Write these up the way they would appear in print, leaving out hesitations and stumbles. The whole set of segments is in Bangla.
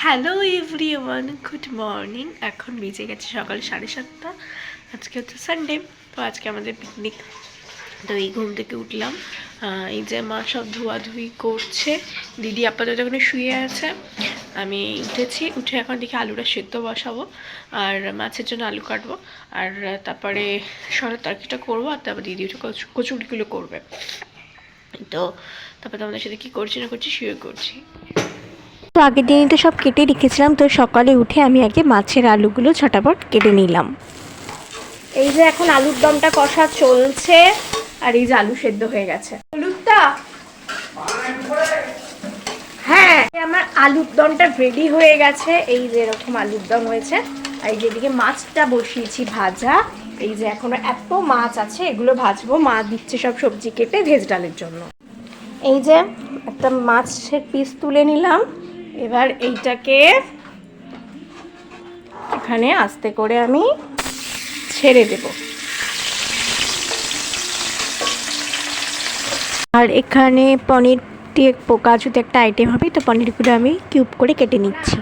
Hello everyone, good morning. এখন বেজে গেছে সকাল 7:30। আজকে হচ্ছে সানডে, তো আজকে আমাদের পিকনিক। তো এই ঘুম থেকে উঠলাম, এই যে মা সব ধোয়াধুয়ি করছে, দিদি আপাতত ওখানে শুয়ে আছে। আমি উঠেছি, উঠে এখন দেখি আলুটা সেদ্ধ বসাবো আর মাছের জন্য আলু কাটবো, আর তারপরে সরের তরকারিটা করবো, আর তারপর দিদি উঠে কচুরিগুলো করবে। তো তারপরে তোমাদের সাথে কী করছি না করছি শুয়ে করছি। তো আগের দিনই তো সব কেটে রেখেছিলাম, তো সকালে উঠে আমি আগে মাছের আলুগুলো ঝটাপট কেটে নিলাম। এই যে এখন আলুর দমটা কষা চলছে, আর এই যে আলু সেদ্ধ হয়ে গেছে। হলুদটা হ্যাঁ, আমার আলুর দমটা রেডি হয়ে গেছে। এই যে এরকম আলুর দম হয়েছে, আর এই যেদিকে মাছটা বসিয়েছি ভাজা। এই যে এখনো এত মাছ আছে, এগুলো ভাজবো। মা দিচ্ছে সব সবজি কেটে ভেজ ডালের জন্য। এই যে একটা মাছের পিস তুলে নিলাম, এবার এইটাকে এখানে আস্তে করে আমি ছেড়ে দেব। আর এখানে পনির দিয়ে কাজুতে একটা আইটেম হবে, তো পনিরগুলো আমি কিউব করে কেটে নিচ্ছি।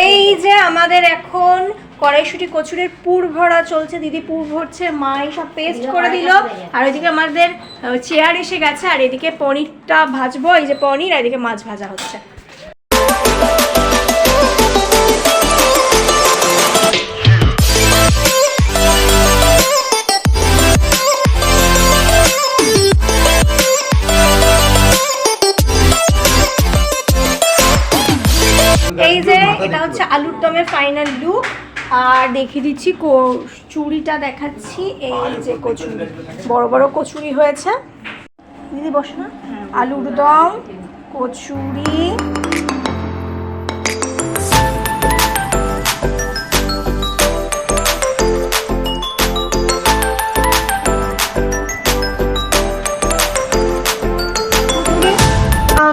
এই যে আমাদের এখন কড়াইশুঁটি কচুরির পুর ভরা চলছে। দিদি পুর ভরছে, মা সব পেস্ট করে দিল। আর ওইদিকে আমাদের চেয়ার এসে গেছে, আর এদিকে পনিরটা ভাজবো। এই যে পনির, আর এদিকে মাছ ভাজা হচ্ছে। এই যে এটা হচ্ছে আলুর দমের ফাইনাল লুক। আর দেখিয়ে দিচ্ছি কচুরিটা দেখাচ্ছি। এই যে কচুরি, বড় বড় কচুরি হয়েছে। দিদি বসে না, আলুর দম, কচুরি,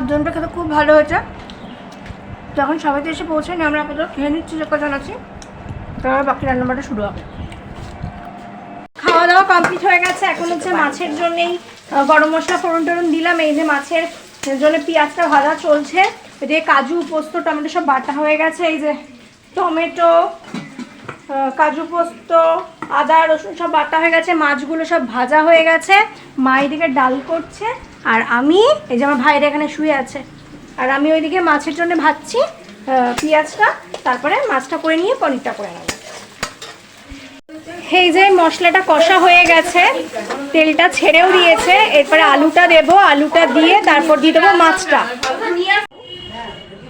দমটা খেতে খুব ভালো হয়েছে। যখন সবাই এসে পৌঁছায়নি, আমরা আপাতত খেয়ে নিচ্ছি, যে কথা আছি, তারপর বাকি রান্নাবান্না শুরু হবে। খাওয়া দাওয়া কমপ্লিট হয়ে গেছে। এখন হচ্ছে মাছের জন্যেই গরম মশলা ফোড়ন টোড়ন দিলাম। এই যে মাছের জন্য পেঁয়াজটা ভাজা চলছে। এদিকে কাজু, পোস্ত, টমেটো সব বাটা হয়ে গেছে। এই যে টমেটো, কাজু, পোস্ত, আদা, রসুন সব বাটা হয়ে গেছে। মাছগুলো সব ভাজা হয়ে গেছে। মা এদিকে ডাল করছে, আর আমি এই যে আমার ভাইরা এখানে শুয়ে আছে, আর আমি ওইদিকে মাছের জন্য ভাজছি পেঁয়াজটা। তারপরে মাছটা করে নিয়ে পনিরটা করে নেব। এই যে মশলাটা কষা হয়ে গেছে, তেলটা ছেড়েও দিয়েছে। এরপরে আলুটা দেব, আলুটা দিয়ে তারপর দিয়ে দেবো মাছটা।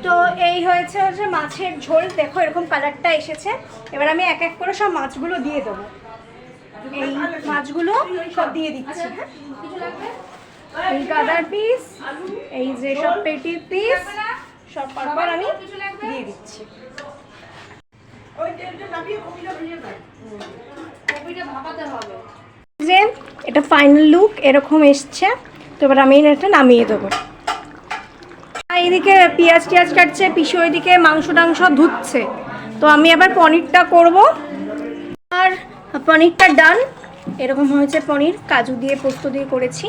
তো এই হয়েছে মাছের ঝোল। দেখো এরকম কালারটা এসেছে। এবার আমি এক এক করে সব মাছগুলো দিয়ে দেবো। এই মাছগুলো সব দিয়ে দিচ্ছি। এই গাদার পিস, এই যে সব পেটির পিস, সব পরপর আমি দিয়ে দিচ্ছি। যে এটা ফাইনাল লুক এরকম এসছে। তো এবার আমি এটা নামিয়ে দেবো। এইদিকে পেঁয়াজ টিয়াজ কাটছে, পিসি ওইদিকে মাংস টাংস ধুচ্ছে। তো আমি আবার পনিরটা করব। আর পনিরটা ডান, এরকম হয়েছে পনির, কাজু দিয়ে পোস্ত দিয়ে করেছি।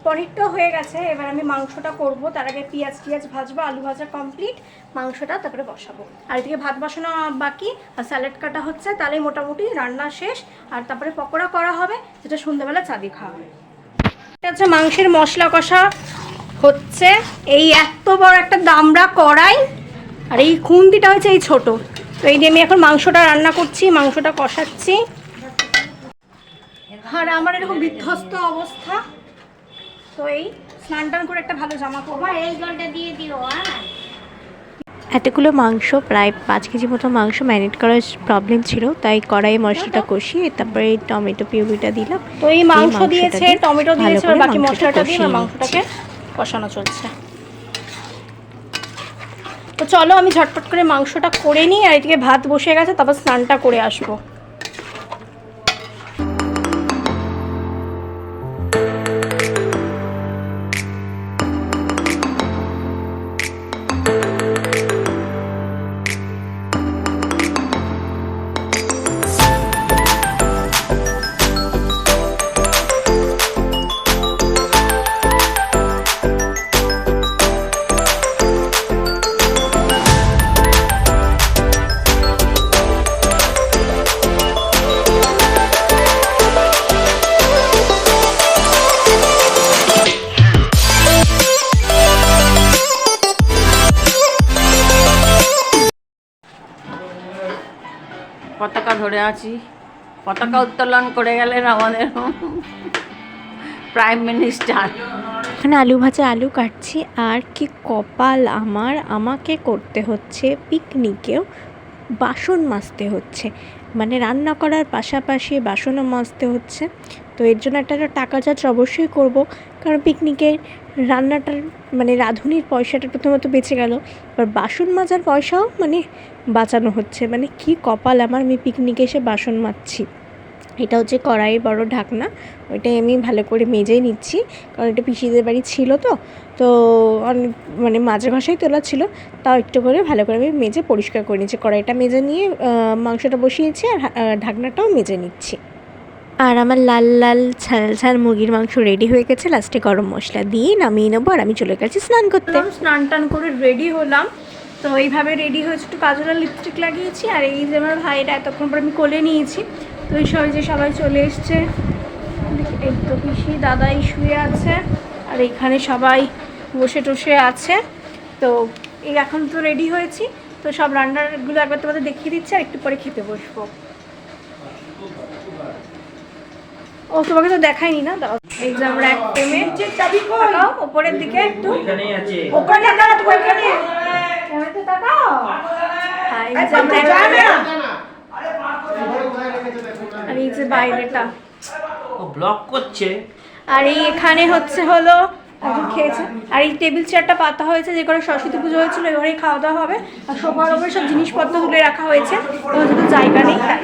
পনিরটা হয়ে গেছে, এবার আমি মাংসটা করব। তার আগে পেঁয়াজ টিয়াজ ভাজবো, আলু ভাজা কমপ্লিট, মাংসটা তারপরে বসাবো। আর এদিকে ভাত বসানো বাকি, আর স্যালাড কাটা হচ্ছে। তাহলেই মোটামুটি রান্না শেষ। আর তারপরে পকোড়া করা হবে, যেটা সন্ধ্যাবেলা চা দিয়ে খাওয়া হবে। এটা হচ্ছে মাংসের মশলা কষা হচ্ছে। এই এত বড় একটা দামড়া কড়াই, আর এই খুন্তিটা হচ্ছে এই ছোট। তো এই যে আমি এখন মাংসটা রান্না করছি, মাংসটা কষাচ্ছি। আর আমার এরকম বিধ্বস্ত অবস্থা। তো এই স্নান টান করে একটা ভালো জামা পরবো। এই জলটা দিয়ে দিও। এতগুলো মাংস, প্রায় 5 কেজি মতো মাংস ম্যারিনেট করার প্রবলেম ছিল, তাই কড়াইয়ে মশলাটা কষিয়ে তারপরে টমেটো পিউরিটা দিলাম। তো এই মাংস দিয়েছে, টমেটো দিয়েছে, আর বাকি মশলাটা দিয়ে মাংসটাকে কষানো চলছে। তো চলো আমি ঝটপট করে মাংসটা করে নিই, আর এদিকে ভাত বসে গেছে, তারপর স্নানটা করে আসবো। ধরে আছি। পতাকা উত্তোলন করে গেলেন আমাদের প্রাইম মিনিস্টার। এখানে আলু ভাজা আলু কাটছি। আর কি কপাল আমার, আমাকে করতে হচ্ছে পিকনিকেও বাসন মাজতে হচ্ছে, মানে রান্না করার পাশাপাশি বাসনও মাজতে হচ্ছে। তো এর জন্য একটা টাকা চার্জ অবশ্যই করব, কারণ পিকনিকের রান্নাটার মানে রাঁধুনির পয়সাটা প্রথমত বেঁচে গেল, এবার বাসন মাজার পয়সাও মানে বাঁচানো হচ্ছে। মানে কি কপাল আমার, আমি পিকনিকে এসে বাসন মাজছি। এটা হচ্ছে কড়াই বড় ঢাকনা, ওইটাই আমি ভালো করে মেজেই নিচ্ছি, কারণ এটা পিসিদের বাড়ি ছিল তো অনেক মানে মাঝে ঘষাই তোলা ছিল, তাও একটু করে ভালো করে আমি মেজে পরিষ্কার করে নিচ্ছি। কড়াইটা মেজে নিয়ে মাংসটা বসিয়েছি আর ঢাকনাটাও মেজে নিচ্ছি। আর আমার লাল লাল ঝাল ঝাল মুরগির মাংস রেডি হয়ে গেছে, লাস্টে গরম মশলা দিয়ে নামিয়ে নেবো। আর আমি চলে গেছি স্নান করতে। স্নান টান করে রেডি হলাম, তো এইভাবে রেডি হয়েছে, একটু কাজল আর লিপস্টিক লাগিয়েছি। আর এই যে আমার ভাইরা এতক্ষণ পর আমি কোলে নিয়েছি, তো এই সবাই চলে এসছে। এই তো পিসি দাদাই শুয়ে আছে, আর এখানে সবাই বসে টসে আছে। তো এই এখন তো রেডি হয়েছি, তো সব রান্নাগুলো একবার তোমাদের দেখিয়ে দিচ্ছি, আর একটু পরে খেতে বসবো। ও তোমাকে তো দেখাইনি না, দাও। এই যে আমরা এক টেমে চাবি তাকাও উপরের দিকে, একটু ওখানে তাকাও, তুমি ওখানে ক্যামেরাতে তাকাও। হ্যাঁ, এই যে আমরা আর এই যে বাইরেটা ও ব্লক করছে। আর এই এখানে হলো এখন খেয়েছে। আর এই টেবিল চেয়ারটা পাতা হয়েছে, যে করে সরস্বতী পুজো হয়েছিল, এবারেই খাওয়া দাওয়া হবে। আর সোফার ওপরে সব জিনিসপত্র তুলে রাখা হয়েছে, তো যেহেতু জায়গা নেই তাই।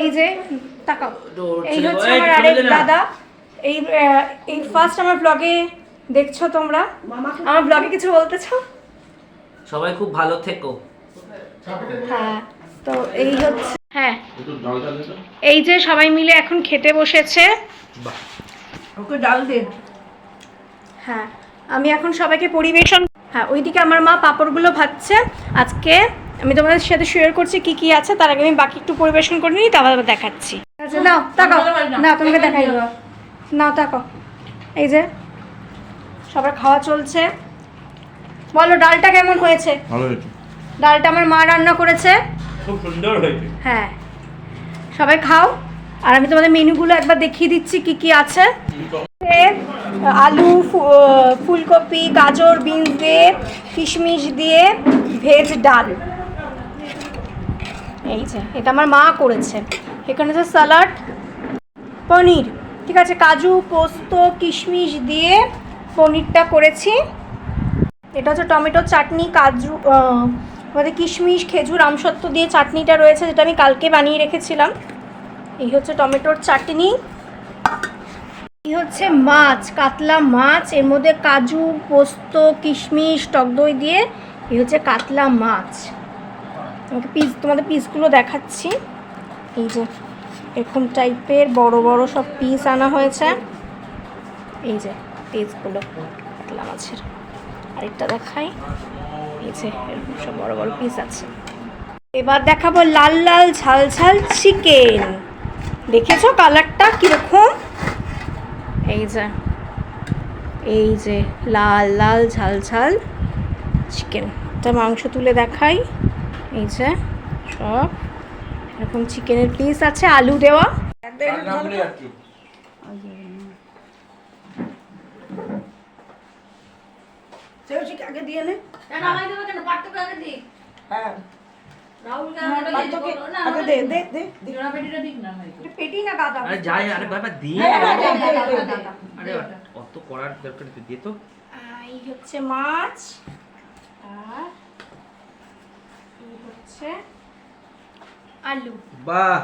এই যে তাকাও, এই হচ্ছে আমার আরেক দাদা। এই ফার্স্ট আমার ব্লগে দেখছো তোমরা, আমার ব্লগে কিছু বলতেছো? সবাই খুব ভালো থেকো। হ্যাঁ, তো এই হচ্ছে, হ্যাঁ এই যে সবাই মিলে এখন খেতে বসেছে। ওকে ডাল দে। হ্যাঁ, আমি এখন সবাইকে পরিবেশন। হ্যাঁ, ওইদিকে আমার মা পাঁপড়গুলো ভাজছে। আজকে আমি তোমাদের সাথে শেয়ার করছি কি কি আছে, তার আগে আমি বাকি একটু পরিবেশন করে নিই, তারপর আবার দেখাচ্ছি। আচ্ছা নাও তাকাও, না তোমাকে দেখাই দেবো, নাও তাকাও। এই যে সবার খাওয়া চলছে। বলো ডালটা কেমন হয়েছে? ভালো হয়েছে, ডালটা আমার মা রান্না করেছে, খুব সুন্দর হয়েছে। হ্যাঁ সবাই খাও। আর আমি তোমাদের মেনুগুলো একবার দেখিয়ে দিচ্ছি কি কি আছে। আলু, ফুলকপি, গাজর, বিনস দিয়ে, কিশমিশ দিয়ে ভেজ ডাল। এই যে এটা আমার মা করেছে। এখানে যে স্যালাড, পনির, ঠিক আছে, কাজু, পোস্ত, কিশমিশ দিয়ে পনিরটা করেছি। এটা হচ্ছে টমেটো চাটনি, কাজু আমাদের কিশমিশ, খেজুর, আমসত্ত্ব দিয়ে চাটনিটা রয়েছে, যেটা আমি কালকে বানিয়ে রেখেছিলাম। এই হচ্ছে টমেটোর চাটনি। এই হচ্ছে মাছ, কাতলা মাছ, এর মধ্যে কাজু, পোস্ত, কিশমিশ, টক দই দিয়ে এই হচ্ছে কাতলা মাছ। তোমাদের পিসগুলো দেখাচ্ছি। এই যে এরকম টাইপের বড় বড় সব পিস আনা হয়েছে। এই যে পিসগুলো কাতলা মাছের। আরেকটা দেখাই, এই যে এরকম সব বড় বড় পিস আছে। এবার দেখাবো লাল লাল ঝাল ঝাল চিকেন। দেখেছো কালারটা কিরকম? এই যে লাল লাল ঝাল ঝাল চিকেন। এটা মাংস তুলে দেখাই। এই যে সব এরকম চিকেনের পিস আছে, আলু দেওয়া। আগে দিয়ে নে, হ্যাঁ পেটি না দাদা, আরে যাই, আরে বাবা দিয়ে আরে অত করার দরকার নেই, দিয়ে তো। এই হচ্ছে মাছ, আর এই হচ্ছে আলু। বাহ,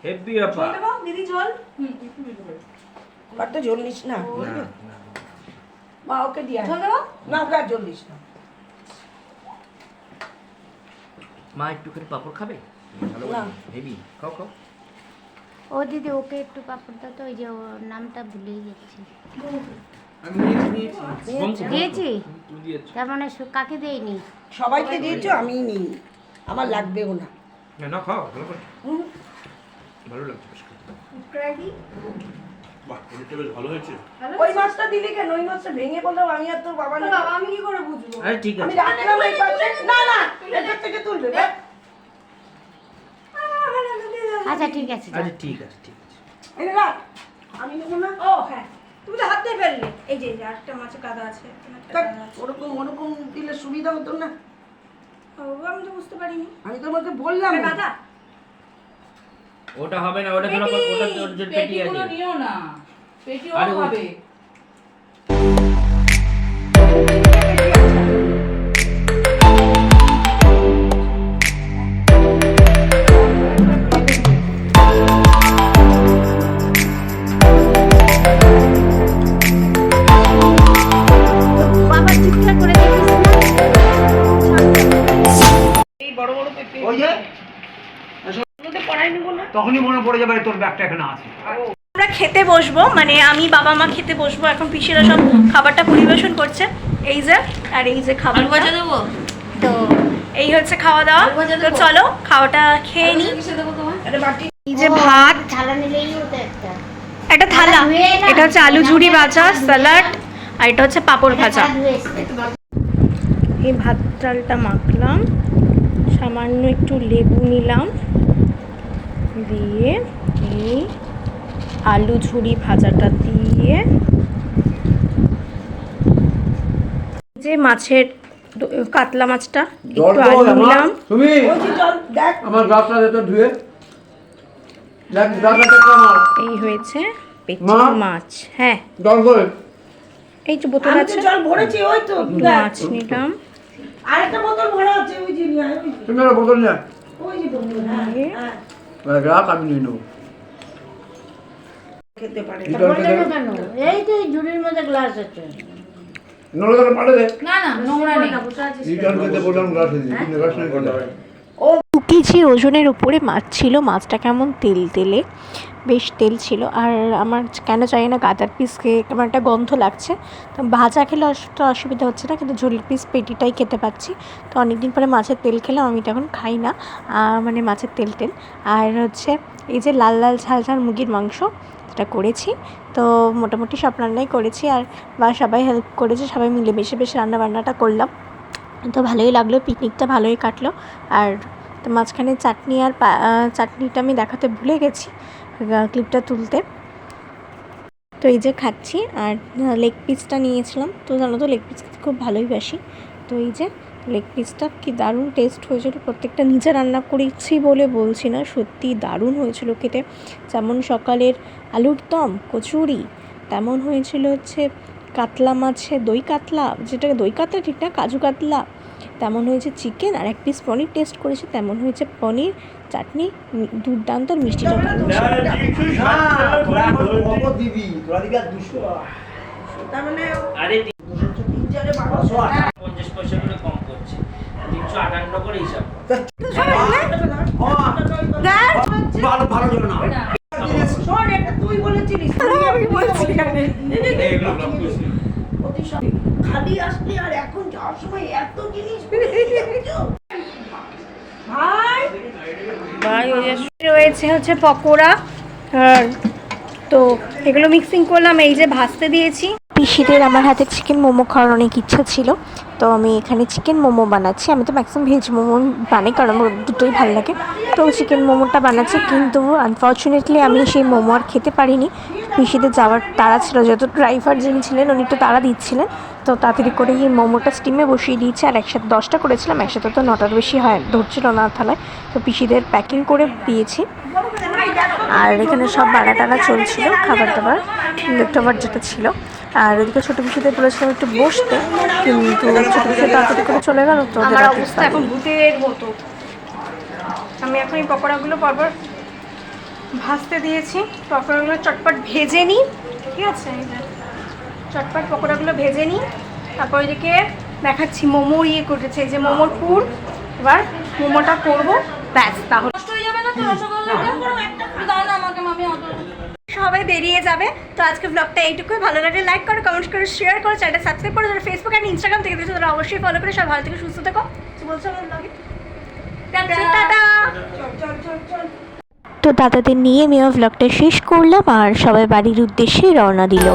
হেভি ব্যাপার। দেবো দিদি ঝোল? তো ঝোল নিস না, মা ওকে দিয়ে ঝোল দেবো না, ওকে আর ঝোল নিস না। মা একটুখানি পাপড় খাবে? ভালো হেভি, খাও খাও। ও দিদি ওকে একটু পাপড় দাও তো, ওই যে ওর নামটা ভুলেই যাচ্ছি। দিয়েছি তার মানে কাকে দেয়নি? সবাইকে দিয়েছো, আমি নিই, আমার লাগবেও না। না খাও, ভালো করে, ভালো লাগছে বেশ। বাহ, এটা বেশ ভালো হয়েছে। ওই মাছটা দিলি কেন? ওই মাছটা ভেঙে বললাম আমি আর তোর বাবা না। বাবা আমি কি করে বুঝবো? আরে ঠিক আমি আছে, রাখলাম এই পাশে। না না, এটা থেকে তুলবে। আচ্ছা ঠিক আছে আচ্ছা ঠিক আছে ঠিক আছে। এই রাখ, আমি নেবো না। ও হ্যাঁ, তুমি তো হাত দিয়ে ফেললে। এই যে আরেকটা মাছের কাদা আছে, ওরকম দিলে সুবিধা হতো না। ও আমি তো বুঝতে পারিনি। আমি তোমাকে বললাম কাদা ওটা হবে না, ওটা ধরো ওটা তোর পেটি আছে। নিও না, পেটিও আরে ও- হবে। বাবা ঠিকঠাক করে দেখিস না। ওই যে তখনই মনে পড়ে যাবে তোর ব্যাগটা এখানে আছে। আমরা খেতে বসবো, মানে আমি বাবা মা খেতে বসবো। এখন পিসিরা সব খাবারটা পরিবেশন করছে। এই যে আর এই যে খাবার ভাজা দেবো? তো এই হচ্ছে খাওয়া দাওয়া। তো চলো খাওয়াটা খেয়ে নিই। কিসে দেবো তোমার? এই যে ভাত, থালা নিলেই হতো একটা। একটা থালা, এটা হচ্ছে আলু ঝুড়ি ভাজা, স্যালাড, আর এটা হচ্ছে পাঁপড় ভাজা। থালা ধুয়ে এসছে। এই ভাত ডালটা মাখলাম, সামান্য একটু লেবু নিলাম, দিয়ে এই আলু ঝুড়ি ভাজাটা দিয়ে যে মাছের কাতলা মাছটা একটু আলু নিলাম। তুমি আমার গ্লাসটা যেটা ধুয়ে দেখ, গ্লাসটা আমার এই হয়েছে পেঁচে মা? মাছ। হ্যাঁ, জল করে এই যে বোতল আছে, জল ভরেছি, ওই তো একটু মাছ নিলাম, আরেকটা বোতল ভরা আছে, ওই যে তুমি একটা বোতল নিয়ে ওই যে বোতল। দিয়ে গ্লাস আমি নিয়ে নেবো। খেতে পারে কেন? এই তো এই ঝুড়ির মধ্যে গ্লাস আছে। নোংরা জল পাঠে দে। না না, নোংরা নেই। রিটার্ন খেতে বললাম গ্লাস দিয়ে, কিন্তু গ্লাস নিয়ে করতে হবে। 2 কেজি ওজনের উপরে মাছ ছিল। মাছটা কেমন তেল তেলে, বেশ তেল ছিল। আর আমার কেন জানি না গাদার পিস খেয়ে কেমন একটা গন্ধ লাগছে। তো ভাজা খেলে অতটা অসুবিধা হচ্ছে না, কিন্তু ঝোলের পিস পেটিটাই খেতে পাচ্ছি। তো অনেকদিন পরে মাছের তেল খেলাম, আমি তো এখন খাই না, মানে মাছের তেল। আর হচ্ছে এই যে লাল লাল ঝাল ঝাল মুরগির মাংস যেটা করেছি, তো মোটামুটি সব রান্নাই করেছি। আর বা সবাই হেল্প করেছে, সবাই মিলেমিশে বেশ রান্নাবান্নাটা করলাম। তো ভালোই লাগলো, পিকনিকটা ভালোই কাটলো। আর তো মাঝখানে চাটনি আর চাটনিটা আমি দেখাতে ভুলে গেছি ক্লিপটা তুলতে। তো এই যে খাচ্ছি, আর লেগ পিসটা নিয়েছিলাম। তো জানো তো লেগ পিস খুব ভালোই বাসি। তো এই যে লেগ পিসটা কি দারুণ টেস্ট হয়েছিল। প্রত্যেকটা নিজে রান্না করেছি বলে বলছি না, সত্যি দারুণ হয়েছিল খেতে। যেমন সকালের আলুর দম, কচুরি, তেমন হয়েছিল হচ্ছে কাতলা মাছে দই কাতলা, যেটাকে দই কাতলা ঠিক না, কাজু কাতলা, তেমন হয়েছে চিকেন, আর এক পিস পনির টেস্ট করেছি, তেমন হয়েছে পনির, চাটনি, দুর্দান্ত, আর মিষ্টিটা ভালো ছিল। দিবি তোরা দিবি আর 200 তার মানে আরে 3-4 50 পয়সা করে কম করছে, 358 করে হিসাব। ভালো ভালো জন্য না শোন, এটা তুই বলেছিলিস, আমি বলছি এগুলো ব্লক করছি। খালি আসলি, আর এখন যাওয়ার সময় এত জিনিস ভাই রয়েছে হচ্ছে পকোড়া, আর তো এগুলো মিক্সিং করলাম, এই যে ভাজতে দিয়েছি। পিসিদের আমার হাতে চিকেন মোমো খাওয়ার অনেক ইচ্ছা ছিল, তো আমি এখানে চিকেন মোমো বানাচ্ছি। আমি তো ম্যাক্সিমাম ভেজ মোমো বানাই, কারণ আমার দুটোই ভালো লাগে। তো চিকেন মোমোটা বানাচ্ছি, কিন্তু আনফর্চুনেটলি আমি সেই মোমো আর খেতে পারিনি। পিসিদের যাওয়ার তাড়া ছিল, যেহেতু ড্রাইভার যিনি ছিলেন উনি একটু তাড়া দিচ্ছিলেন, তো তাড়াতাড়ি করে এই মোমোটা স্টিমে বসিয়ে দিয়েছি। আর একসাথে 10টা করেছিলাম, একসাথে তো 9টার বেশি হয় ধরছিল না থালায়। তো পিসিদের প্যাকিং করে দিয়েছি। আর এখানে সব বাড়া টানা চলছিল, খাবার দাবার লেফটওভার যেটা ছিল। আর ওদিকে ছোটো পিসিদের বলেছিলাম একটু বসতে, কিন্তু ছোটো পিসি তাড়াতাড়ি করে চলে গেল। তো আমার অবস্থা এখন ভূতের মতো। আমি এখন এই পকোড়াগুলো পরপর ভাজতে দিয়েছি। পকোড়াগুলো চটপট ভেজে নিই, ঠিক আছে? এই যে চটপট পকোড়াগুলো ভেজে নিই, তারপর এদিকে দেখাচ্ছি মোমো করেছে, এই যে মোমোর পুর। এবার মোমোটা করবো, ব্যাস তাহলে নষ্ট হয়ে যাবে না তো রসগোল্লাটা? দাও না আমাকে, মামি অত। সবাই বেরিয়ে যাবে। তো আজকে ব্লগটা এইটুকুই। ভালো লাগলে লাইক করো, কমেন্ট করো, শেয়ার করো, চ্যানেলটা সাবস্ক্রাইব করো। যারা ফেসবুক আর ইনস্টাগ্রাম থেকে দেখছো তারা অবশ্যই ফলো করে সব ভালো থেকে সুস্থ থেকো। কিছু বলছো আমার ব্লগে? টাটা। তো দাদাদের নিয়ে আমি ব্লগটা শেষ করলাম, আর সবাই বাড়ির উদ্দেশ্যে রওনা দিল।